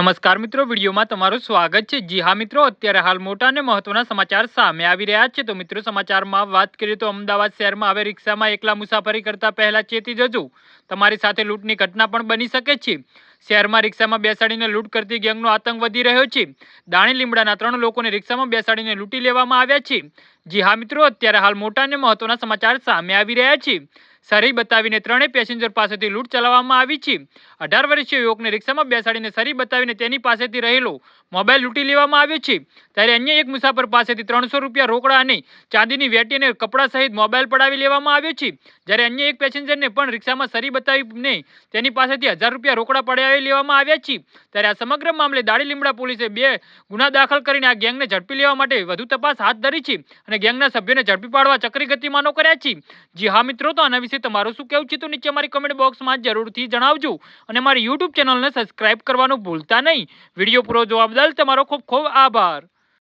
નમસ્કાર મિત્રો, વિડીયોમાં તમારું સ્વાગત છે। જી હા મિત્રો, અત્યારે હાલ મોટા અને મહત્વના સમાચાર સામે આવી રહ્યા છે। તો મિત્રો, સમાચારમાં વાત કરીએ તો અમદાવાદ શહેરમાં હવે રિક્ષામાં એકલા મુસાફરી કરતા પહેલા ચેતી જજો, તમારી સાથે લૂંટની ઘટના પણ બની શકે છે। શહેરમાં રિક્ષામાં બેસાડીને લૂંટ કરતી ગેંગનો આતંક વધી રહ્યો છે। દાણી લીમડાના 3 લોકોને રિક્ષામાં બેસાડીને લૂંટી લેવામાં આવ્યા છે। જી હા મિત્રો, અત્યારે હાલ મોટા અને મહત્વના સમાચાર સામે આવી રહ્યા છે। સરી બતાવીને 3 પેસેન્જર પાસેથી લૂંટ ચલાવવામાં આવી છે। 18 વર્ષીય યુવકને રિક્ષામાં બેસાડીને સરી બતાવીને તેની પાસેથી રહેલો મોબાઈલ લૂંટી લેવામાં આવ્યો છે। ત્યારે અન્ય એક મુસાફર પાસેથી 300 રૂપિયા રોકડા અને ચાંદીની વેટી અને કપડા સહિત મોબાઈલ પડાવી લેવામાં આવ્યો છે। જ્યારે અન્ય એક પેસેન્જરને પણ રિક્ષામાં સરી બતાવીને તેની પાસેથી 1000 રૂપિયા રોકડા પડાવી લેવામાં આવ્યા છે। ત્યારે આ સમગ્ર મામલે દાણી લીમડા પોલીસે 2 ગુના દાખલ કરીને આ ગેંગને ઝડપી લેવા માટે વધુ તપાસ હાથ ધરી છે અને ગેંગના સભ્યોને ઝડપી પાડવા ચક્રી ગતિમાનો કર્યા છે। જી હા મિત્રો, તો આના વિશે તમારું શું કહેવું છે તો નીચે અમારી કમેન્ટ બોક્સમાં જરૂરથી જણાવજો અને અમારી YouTube ચેનલને સબસ્ક્રાઇબ કરવાનું ભૂલતા નહીં। વિડીયો પૂરો જોવા બદલ તમારો ખૂબ ખૂબ આભાર।